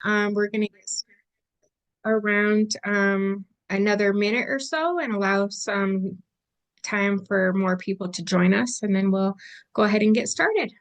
We're going to get around another minute or so and allow some time for more people to join us, and then we'll go ahead and get started.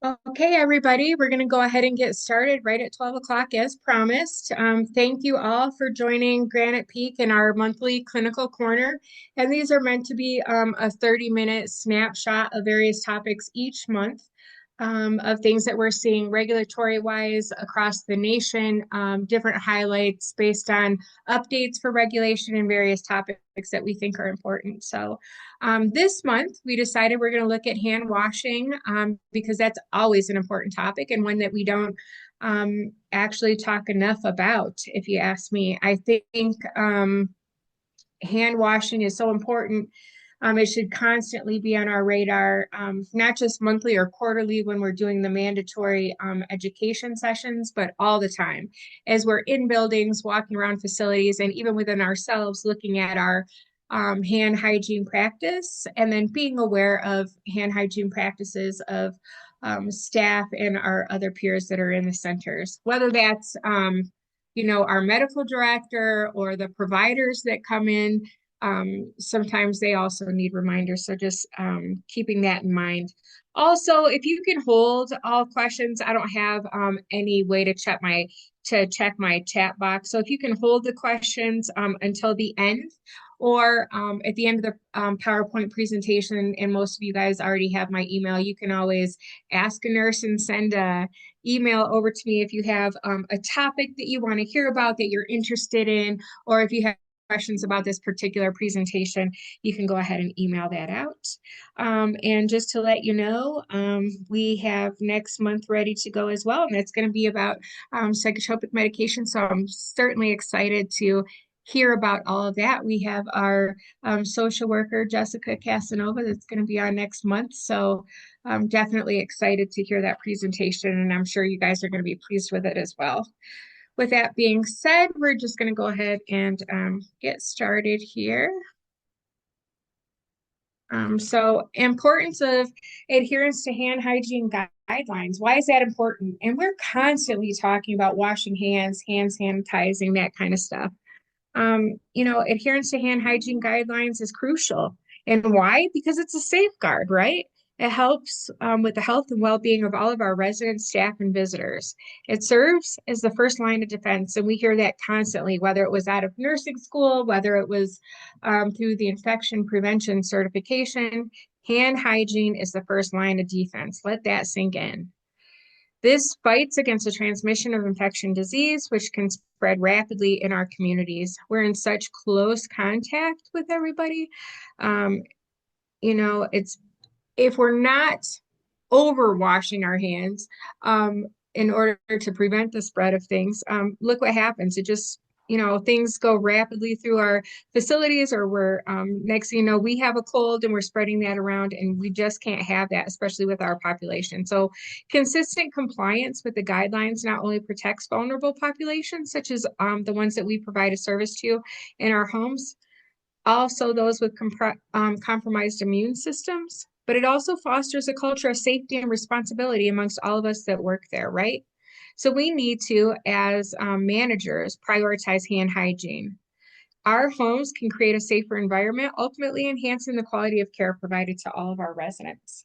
Okay, everybody, we're going to go ahead and get started right at 12 o'clock as promised. Thank you all for joining Granite Peak in our monthly clinical corner. And these are meant to be a 30-minute snapshot of various topics each month, of things that we're seeing regulatory-wise across the nation, different highlights based on updates for regulation and various topics that we think are important. So this month, we decided we're going to look at hand washing because that's always an important topic and one that we don't actually talk enough about, if you ask me. I think hand washing is so important. It should constantly be on our radar, not just monthly or quarterly when we're doing the mandatory education sessions, but all the time as we're in buildings, walking around facilities, and even within ourselves, looking at our hand hygiene practice, and then being aware of hand hygiene practices of staff and our other peers that are in the centers, whether that's our medical director or the providers that come in. Sometimes they also need reminders. So just keeping that in mind. Also, if you can hold all questions, I don't have any way to check my chat box. So if you can hold the questions until the end, or at the end of the PowerPoint presentation, and most of you guys already have my email, you can always ask a nurse and send a email over to me if you have a topic that you want to hear about that you're interested in, or if you have questions about this particular presentation, you can go ahead and email that out. And just to let you know, we have next month ready to go as well, and that's going to be about psychotropic medication. So I'm certainly excited to hear about all of that. We have our social worker, Jessica Casanova, that's going to be on next month. So I'm definitely excited to hear that presentation, and I'm sure you guys are going to be pleased with it as well. With that being said, we're just going to go ahead and get started here. So importance of adherence to hand hygiene guidelines. Why is that important? And we're constantly talking about washing hands, hand sanitizing, that kind of stuff. Adherence to hand hygiene guidelines is crucial. And why? Because it's a safeguard, right? It helps with the health and well-being of all of our residents, staff, and visitors. It serves as the first line of defense, and we hear that constantly, whether it was out of nursing school, whether it was through the infection prevention certification. Hand hygiene is the first line of defense. Let that sink in. This fights against the transmission of infection disease, which can spread rapidly in our communities. We're in such close contact with everybody. It's if we're not over washing our hands in order to prevent the spread of things, look what happens. It just, things go rapidly through our facilities, or we're next thing you know, we have a cold and we're spreading that around, and we just can't have that, especially with our population. So consistent compliance with the guidelines not only protects vulnerable populations, such as the ones that we provide a service to in our homes, also those with compromised immune systems, but it also fosters a culture of safety and responsibility amongst all of us that work there, right? So we need to, as managers, prioritize hand hygiene. Our homes can create a safer environment, ultimately enhancing the quality of care provided to all of our residents.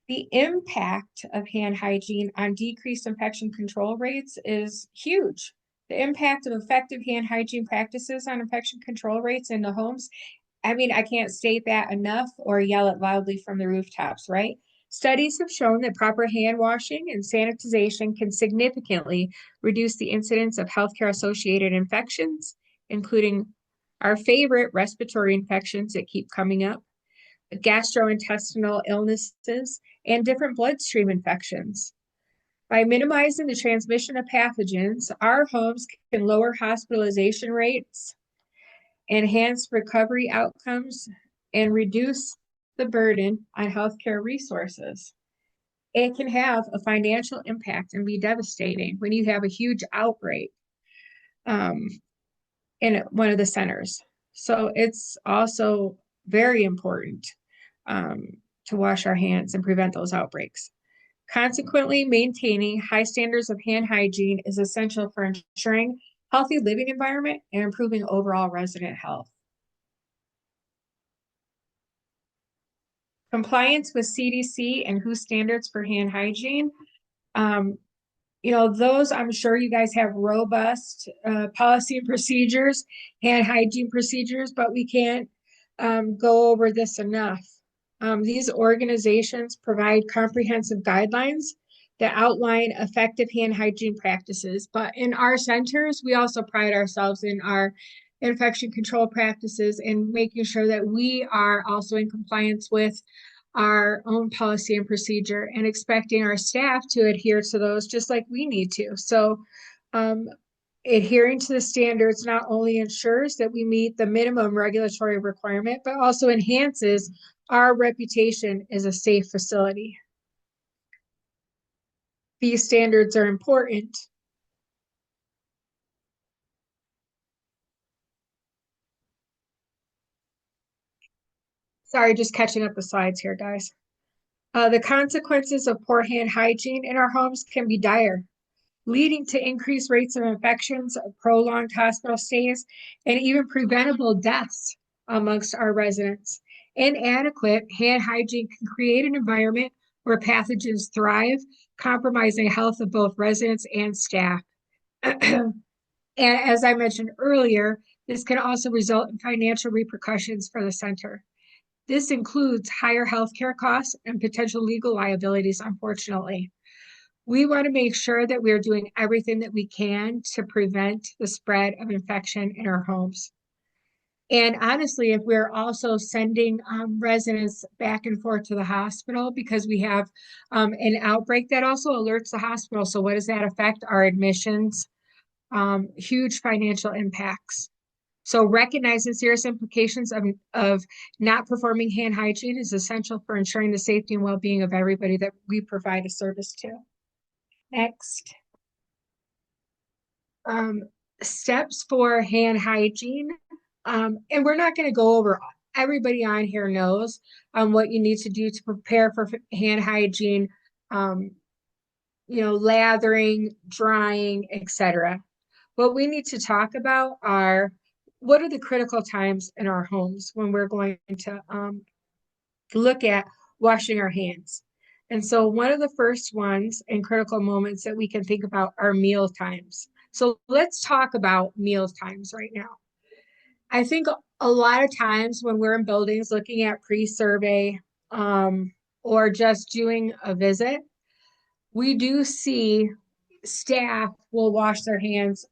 The impact of hand hygiene on decreased infection control rates is huge. The impact of effective hand hygiene practices on infection control rates in the homes, I mean, I can't state that enough or yell it loudly from the rooftops, right? Studies have shown that proper hand washing and sanitization can significantly reduce the incidence of healthcare associated infections, including our favorite respiratory infections that keep coming up, gastrointestinal illnesses, and different bloodstream infections. By minimizing the transmission of pathogens, our homes can lower hospitalization rates, enhance recovery outcomes, and reduce the burden on healthcare resources. It can have a financial impact and be devastating when you have a huge outbreak um, in one of the centers. So it's also very important um, to wash our hands and prevent those outbreaks. Consequently, maintaining high standards of hand hygiene is essential for ensuring healthy living environment and improving overall resident health. Compliance with CDC and WHO standards for hand hygiene. Um, those I'm sure you guys have robust policy and procedures, hand hygiene procedures, but we can't go over this enough. These organizations provide comprehensive guidelines that outline effective hand hygiene practices. But in our centers, we also pride ourselves in our infection control practices and making sure that we are also in compliance with our own policy and procedure and expecting our staff to adhere to those just like we need to. So adhering to the standards not only ensures that we meet the minimum regulatory requirement, but also enhances our reputation as a safe facility. These standards are important. Sorry, just catching up the slides here, guys. The consequences of poor hand hygiene in our homes can be dire, leading to increased rates of infections, prolonged hospital stays, and even preventable deaths amongst our residents. Inadequate hand hygiene can create an environment where pathogens thrive, compromising the health of both residents and staff. And as I mentioned earlier, this can also result in financial repercussions for the center. This includes higher healthcare costs and potential legal liabilities, unfortunately. We want to make sure that we are doing everything that we can to prevent the spread of infection in our homes. And honestly, if we're also sending residents back and forth to the hospital because we have an outbreak, that also alerts the hospital. So what does that affect? Our admissions, huge financial impacts. So recognizing serious implications of not performing hand hygiene is essential for ensuring the safety and well-being of everybody that we provide a service to. Next. Steps for hand hygiene. And we're not going to go over, everybody on here knows what you need to do to prepare for hand hygiene, lathering, drying, etc. What we need to talk about are what are the critical times in our homes when we're going to look at washing our hands. And so one of the first ones and critical moments that we can think about are meal times. So let's talk about meal times right now. I think a lot of times when we're in buildings looking at pre-survey or just doing a visit, we do see staff will wash their hands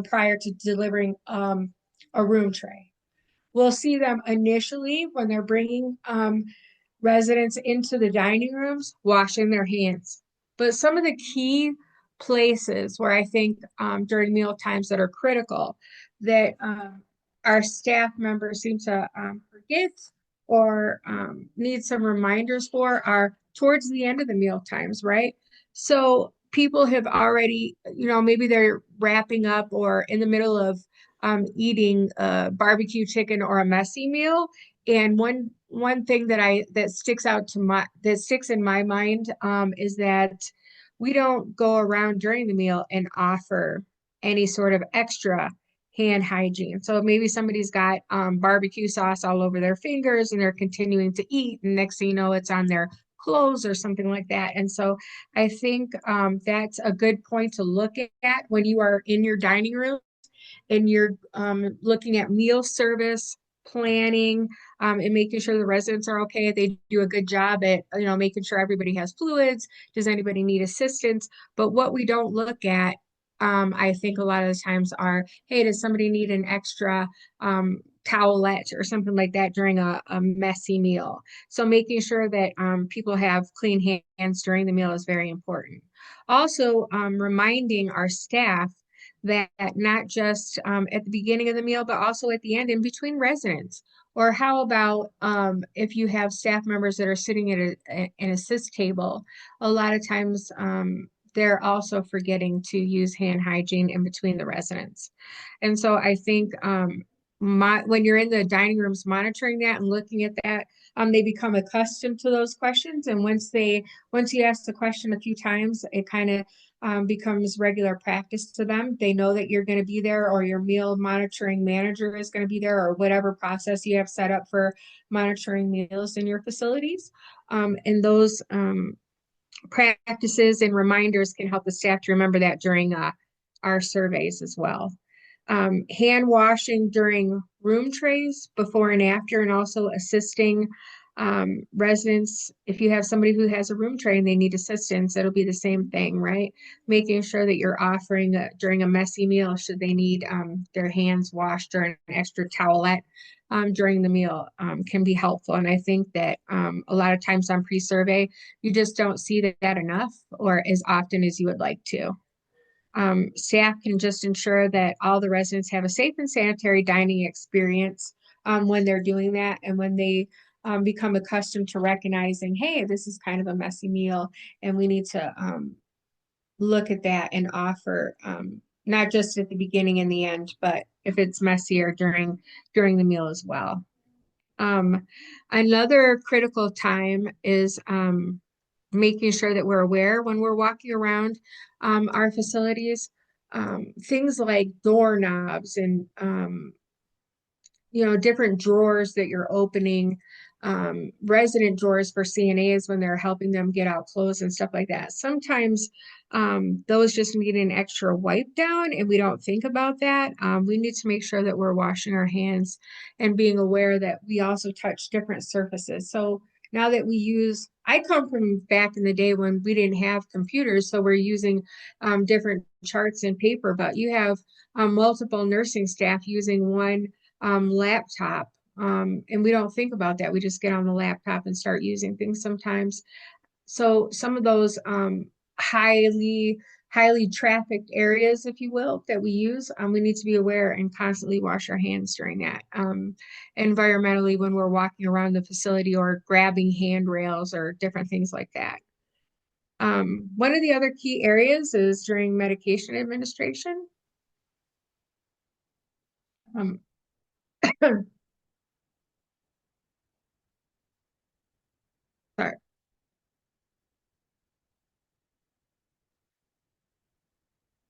prior to delivering a room tray. We'll see them initially when they're bringing residents into the dining rooms washing their hands. But some of the key places where I think during meal times that are critical that our staff members seem to forget or need some reminders for are towards the end of the meal times, right? So people have already, maybe they're wrapping up or in the middle of eating a barbecue chicken or a messy meal. And one thing that sticks in my mind is that we don't go around during the meal and offer any sort of extra hand hygiene. So maybe somebody's got barbecue sauce all over their fingers and they're continuing to eat, and next thing you know, it's on their clothes or something like that. And so I think that's a good point to look at when you are in your dining room and you're looking at meal service planning, and making sure the residents are okay. They do a good job at, making sure everybody has fluids. Does anybody need assistance? But what we don't look at, I think a lot of the times are, hey, does somebody need an extra towelette or something like that during a messy meal? So making sure that people have clean hands during the meal is very important. Also, reminding our staff that not just at the beginning of the meal, but also at the end in between residents. Or how about if you have staff members that are sitting at an assist table, a lot of times they're also forgetting to use hand hygiene in between the residents. And so I think when you're in the dining rooms monitoring that and looking at that, they become accustomed to those questions. And once you ask the question a few times, it kind of becomes regular practice to them. They know that you're going to be there, or your meal monitoring manager is going to be there, or whatever process you have set up for monitoring meals in your facilities. And those practices and reminders can help the staff to remember that during our surveys as well. Hand washing during room trays before and after, and also assisting residents. If you have somebody who has a room tray and they need assistance, it'll be the same thing, right? Making sure that you're offering during a messy meal, should they need their hands washed, or an extra towelette during the meal can be helpful. And I think that a lot of times on pre-survey, you just don't see that enough or as often as you would like to. Staff can just ensure that all the residents have a safe and sanitary dining experience when they're doing that, and when they become accustomed to recognizing, hey, this is kind of a messy meal, and we need to look at that and offer not just at the beginning and the end, but if it's messier during the meal as well. Um, Another critical time is making sure that we're aware when we're walking around our facilities. Things like doorknobs and different drawers that you're opening, resident drawers for CNAs when they're helping them get out clothes and stuff like that. Sometimes those just need an extra wipe down, and we don't think about that. We need to make sure that we're washing our hands and being aware that we also touch different surfaces. So now that I come from back in the day when we didn't have computers, so we're using different charts and paper, but you have multiple nursing staff using one laptop. And we don't think about that. We just get on the laptop and start using things sometimes. So some of those highly trafficked areas, if you will, that we use, we need to be aware and constantly wash our hands during that. Environmentally, when we're walking around the facility or grabbing handrails or different things like that. One of the other key areas is during medication administration. Um, sorry.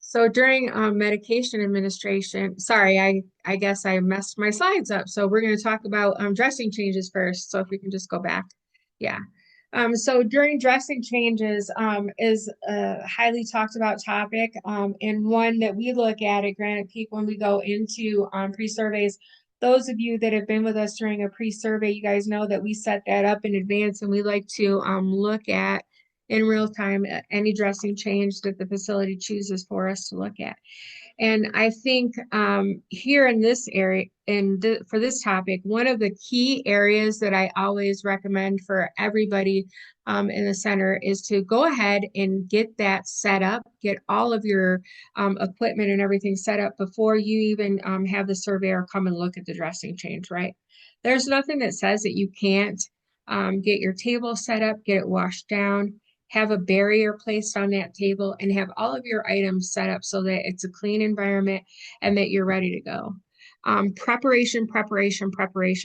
So during medication administration, sorry, I guess I messed my slides up. So we're going to talk about dressing changes first. So if we can just go back. Yeah. So during dressing changes is a highly talked about topic, and one that we look at Granite Peak when we go into pre-surveys. Those of you that have been with us during a pre-survey, you guys know that we set that up in advance, and we like to look at in real time any dressing change that the facility chooses for us to look at. And I think here in this area, for this topic, one of the key areas that I always recommend for everybody in the center is to go ahead and get that set up, get all of your equipment and everything set up before you even have the surveyor come and look at the dressing change, right? There's nothing that says that you can't get your table set up, get it washed down, have a barrier placed on that table, and have all of your items set up so that it's a clean environment and that you're ready to go. Preparation,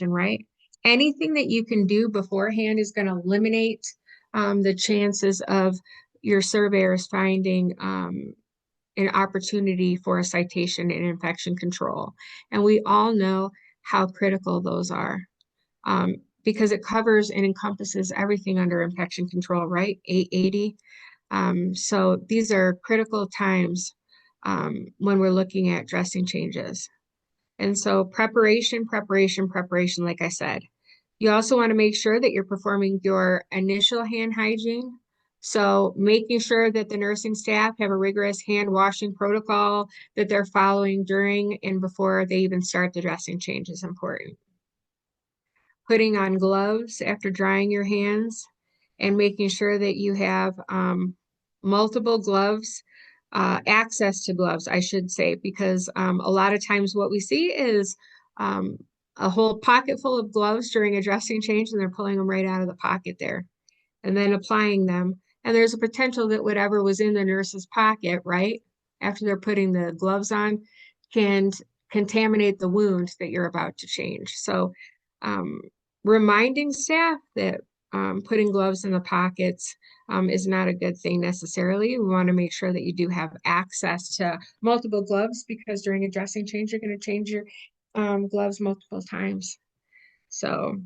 right? Anything that you can do beforehand is going to eliminate the chances of your surveyors finding an opportunity for a citation in infection control. And we all know how critical those are. Because it covers and encompasses everything under infection control, right? 880. So these are critical times when we're looking at dressing changes. And so preparation, preparation, preparation, like I said. You also want to make sure that you're performing your initial hand hygiene. So making sure that the nursing staff have a rigorous hand washing protocol that they're following during and before they even start the dressing change is important. Putting on gloves after drying your hands and making sure that you have multiple gloves, access to gloves, I should say, because a lot of times what we see is um, a whole pocket full of gloves during a dressing change, and they're pulling them right out of the pocket there and then applying them. And there's a potential that whatever was in the nurse's pocket, right, after they're putting the gloves on, can contaminate the wound that you're about to change. So, um, reminding staff that putting gloves in the pockets is not a good thing necessarily. We want to make sure that you do have access to multiple gloves because during a dressing change, you're going to change your gloves multiple times. So,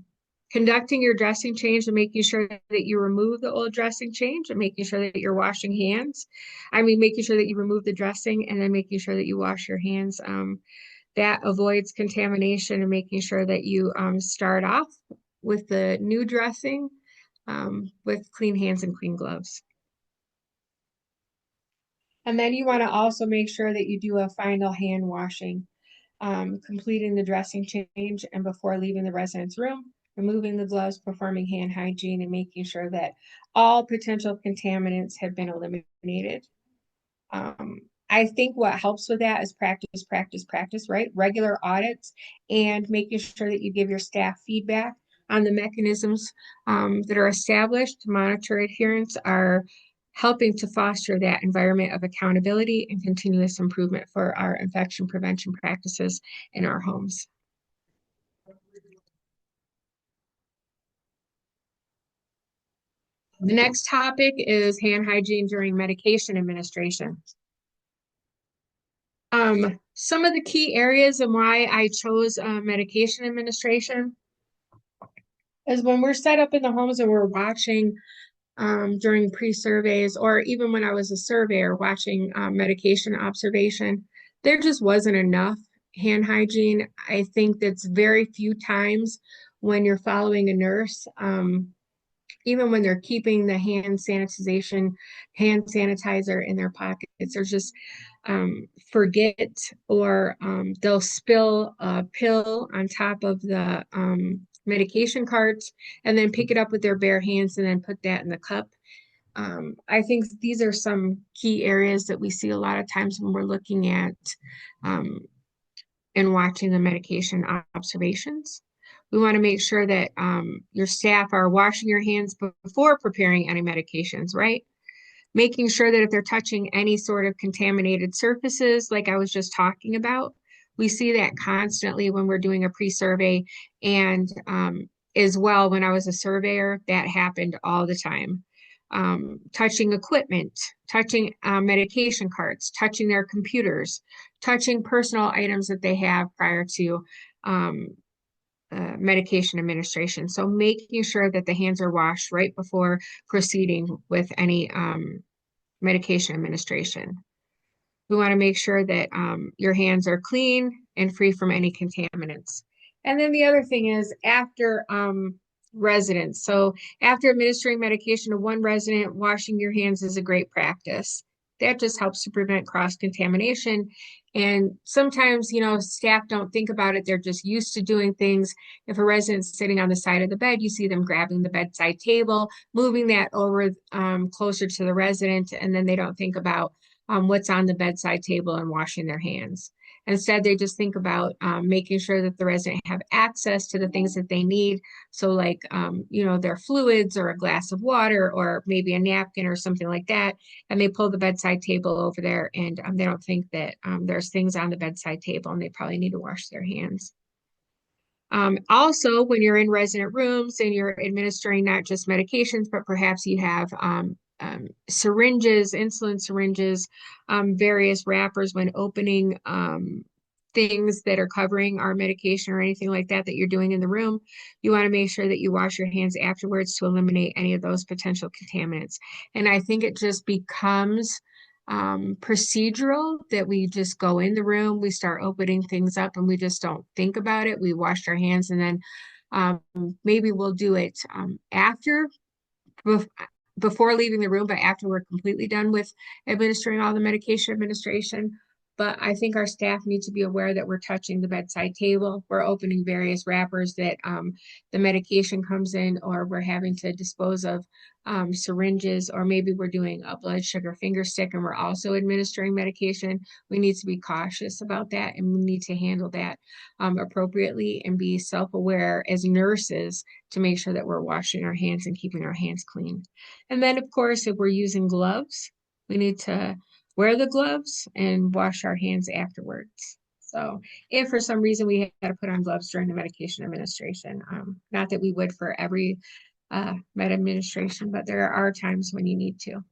conducting your dressing change and making sure that you remove the old dressing change and making sure that you're washing hands. I mean, making sure that you remove the dressing and then making sure that you wash your hands. That avoids contamination and making sure that you start off with the new dressing with clean hands and clean gloves. And then you want to also make sure that you do a final hand washing, completing the dressing change and before leaving the resident's room, removing the gloves, performing hand hygiene, and making sure that all potential contaminants have been eliminated. I think what helps with that is practice, practice, practice, right? Regular audits and making sure that you give your staff feedback on the mechanisms that are established to monitor adherence are helping to foster that environment of accountability and continuous improvement for our infection prevention practices in our homes. The next topic is hand hygiene during medication administration. Some of the key areas and why I chose medication administration is when we're set up in the homes and we're watching during pre-surveys, or even when I was a surveyor watching medication observation, there just wasn't enough hand hygiene. I think that's very few times when you're following a nurse, even when they're keeping the hand sanitizer in their pockets, there's just forget or they'll spill a pill on top of the medication carts and then pick it up with their bare hands and then put that in the cup. I think these are some key areas that we see a lot of times when we're looking at um, and watching the medication observations. We want to make sure that your staff are washing your hands before preparing any medications, right? Making sure that if they're touching any sort of contaminated surfaces, like I was just talking about, we see that constantly when we're doing a pre-survey. And as well, when I was a surveyor, that happened all the time. Touching equipment, touching medication carts, touching their computers, touching personal items that they have prior to medication administration. So making sure that the hands are washed right before proceeding with any medication administration. We want to make sure that your hands are clean and free from any contaminants. And then the other thing is after residents. So after administering medication to one resident, washing your hands is a great practice. That just helps to prevent cross-contamination. And sometimes, staff don't think about it. They're just used to doing things. If a resident's sitting on the side of the bed, you see them grabbing the bedside table, moving that over closer to the resident, and then they don't think about what's on the bedside table and washing their hands. Instead, they just think about making sure that the resident have access to the things that they need. So like, their fluids or a glass of water or maybe a napkin or something like that. And they pull the bedside table over there and they don't think that there's things on the bedside table and they probably need to wash their hands. Also, when you're in resident rooms and you're administering not just medications, but perhaps you have syringes, insulin syringes, various wrappers when opening things that are covering our medication or anything like that that you're doing in the room, you want to make sure that you wash your hands afterwards to eliminate any of those potential contaminants. And I think it just becomes procedural that we just go in the room, we start opening things up, and we just don't think about it. We wash our hands, and then um, maybe we'll do it after bef- before leaving the room, but after we're completely done with administering all the medication administration. But I think our staff need to be aware that we're touching the bedside table. We're opening various wrappers that the medication comes in, or we're having to dispose of syringes, or maybe we're doing a blood sugar finger stick and we're also administering medication. We need to be cautious about that, and we need to handle that appropriately and be self-aware as nurses to make sure that we're washing our hands and keeping our hands clean. And then, of course, if we're using gloves, we need to wear the gloves and wash our hands afterwards. So, if for some reason we had to put on gloves during the medication administration, not that we would for every med administration, but there are times when you need to.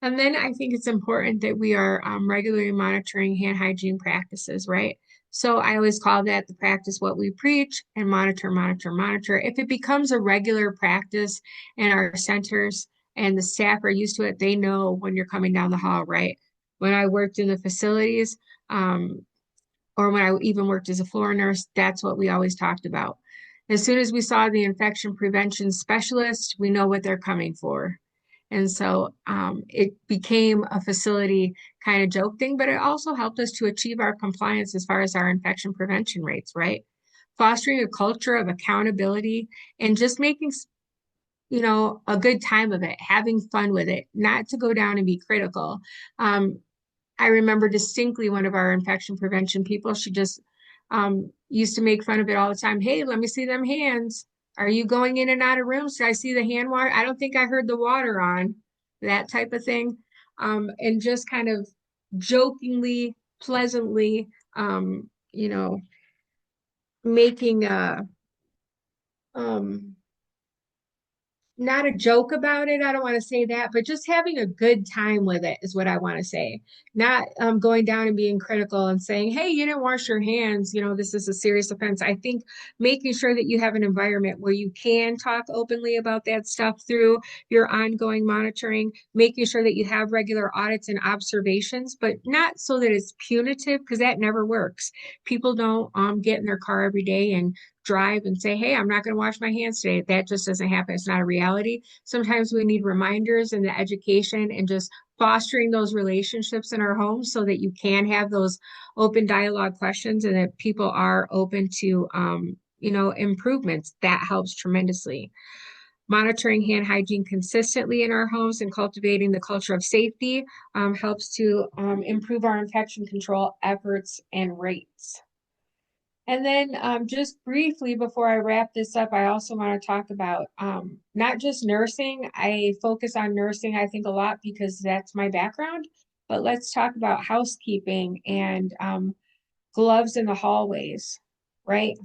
And then I think it's important that we are regularly monitoring hand hygiene practices, right? So I always call that the practice what we preach, and monitor, monitor, monitor. If it becomes a regular practice in our centers and the staff are used to it, they know when you're coming down the hall, right? When I worked in the facilities, or when I even worked as a floor nurse, that's what we always talked about. As soon as we saw the infection prevention specialist, we know what they're coming for. And so it became a facility kind of joke thing, but it also helped us to achieve our compliance as far as our infection prevention rates, right? Fostering a culture of accountability and just making, a good time of it, having fun with it, not to go down and be critical. Um, I remember distinctly one of our infection prevention people, she just used to make fun of it all the time. Hey, let me see them hands. Are you going in and out of rooms? Did I see the hand water? I don't think I heard the water on, that type of thing. And just kind of jokingly, pleasantly, making a, um, not a joke about it. I don't want to say that, but just having a good time with it is what I want to say. Not going down and being critical and saying, hey, you didn't wash your hands. This is a serious offense. I think making sure that you have an environment where you can talk openly about that stuff through your ongoing monitoring, making sure that you have regular audits and observations, but not so that it's punitive, because that never works. People don't get in their car every day and drive and say, hey, I'm not going to wash my hands today. That just doesn't happen. It's not a reality. Sometimes we need reminders and the education and just fostering those relationships in our homes so that you can have those open dialogue questions and that people are open to, improvements. That helps tremendously. Monitoring hand hygiene consistently in our homes and cultivating the culture of safety helps to improve our infection control efforts and rates. And then just briefly before I wrap this up, I also want to talk about not just nursing. I focus on nursing, I think, a lot because that's my background. But let's talk about housekeeping and gloves in the hallways, right?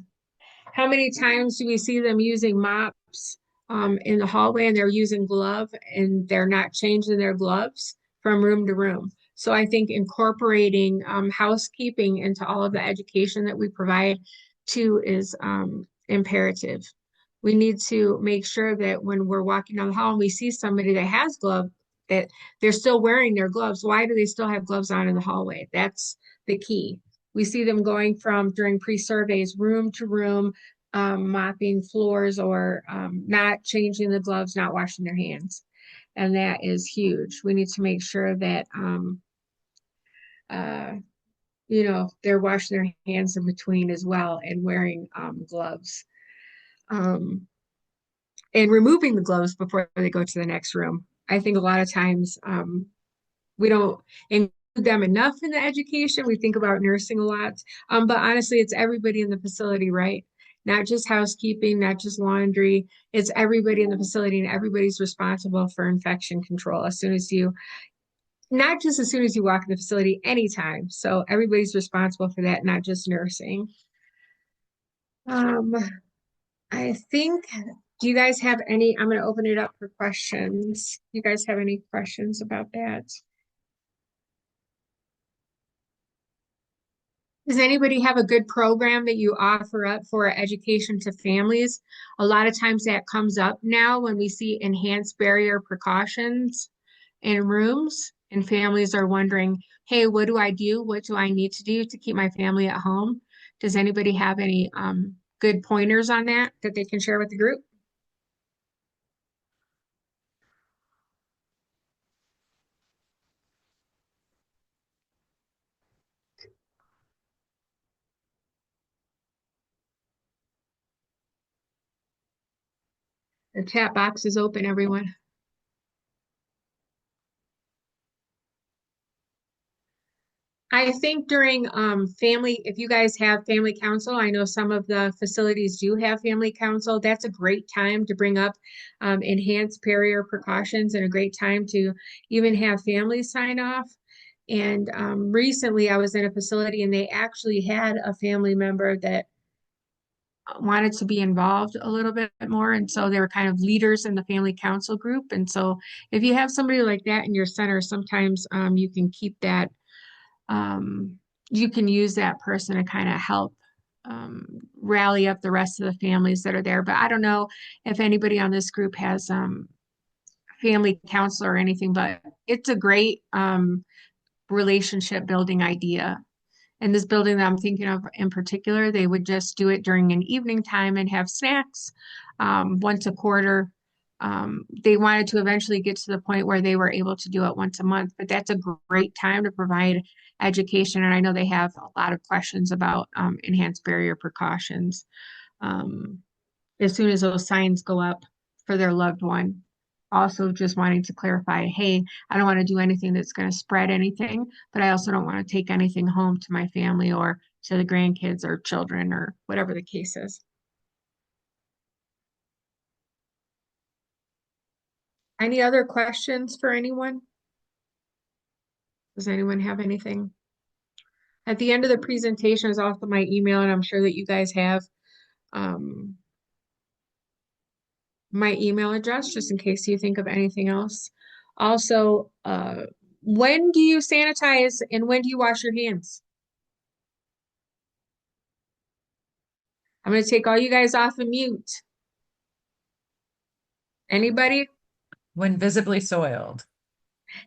How many times do we see them using mops in the hallway and they're using glove and they're not changing their gloves from room to room? So I think incorporating housekeeping into all of the education that we provide too is imperative. We need to make sure that when we're walking down the hall and we see somebody that has gloves, that they're still wearing their gloves. Why do they still have gloves on in the hallway? That's the key. We see them going from during pre-surveys room to room, mopping floors or not changing the gloves, not washing their hands. And that is huge. We need to make sure that, uh, they're washing their hands in between as well and wearing gloves. Um, and removing the gloves before they go to the next room. I think a lot of times we don't include them enough in the education. We think about nursing a lot, but honestly, it's everybody in the facility, right? Not just housekeeping, not just laundry. It's everybody in the facility, and everybody's responsible for infection control as soon as you, not just as soon as you walk in the facility, anytime. So everybody's responsible for that, not just nursing. Um, I think, do you guys have any? I'm going to open it up for questions. You guys have any questions about that? Does anybody have a good program that you offer up for education to families? A lot of times that comes up now when we see enhanced barrier precautions in rooms, and families are wondering, hey, what do I do? What do I need to do to keep my family at home? Does anybody have any good pointers on that they can share with the group? The chat box is open, everyone. I think during family, if you guys have family council, I know some of the facilities do have family council. That's a great time to bring up enhanced barrier precautions and a great time to even have families sign off. And recently I was in a facility and they actually had a family member that wanted to be involved a little bit more. And so they were kind of leaders in the family council group. And so if you have somebody like that in your center, sometimes you can keep that um, you can use that person to kind of help rally up the rest of the families that are there. But I don't know if anybody on this group has family counselor or anything, but it's a great relationship building idea. And this building that I'm thinking of in particular, they would just do it during an evening time and have snacks once a quarter. They wanted to eventually get to the point where they were able to do it once a month, but that's a great time to provide education. And I know they have a lot of questions about enhanced barrier precautions. Um, as soon as those signs go up for their loved one. Also, just wanting to clarify, hey, I don't want to do anything that's going to spread anything, but I also don't want to take anything home to my family or to the grandkids or children or whatever the case is. Any other questions for anyone? Does anyone have anything? At the end of the presentation is also my email, and I'm sure that you guys have um, my email address just in case you think of anything else. Also, when do you sanitize and when do you wash your hands? I'm going to take all you guys off of mute. Anybody? When visibly soiled.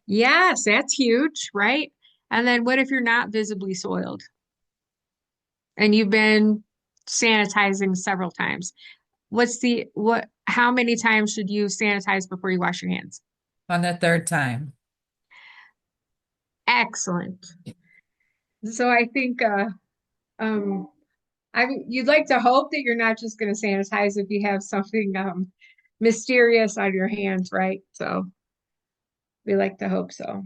Yes, that's huge, right? And then what if you're not visibly soiled and you've been sanitizing several times? How many times should you sanitize before you wash your hands? On the third time. Excellent. So I think um you'd like to hope that you're not just going to sanitize if you have something mysterious on your hands, right? So we like to hope so.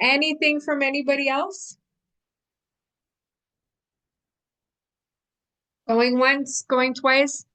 Anything from anybody else? Going once, going twice?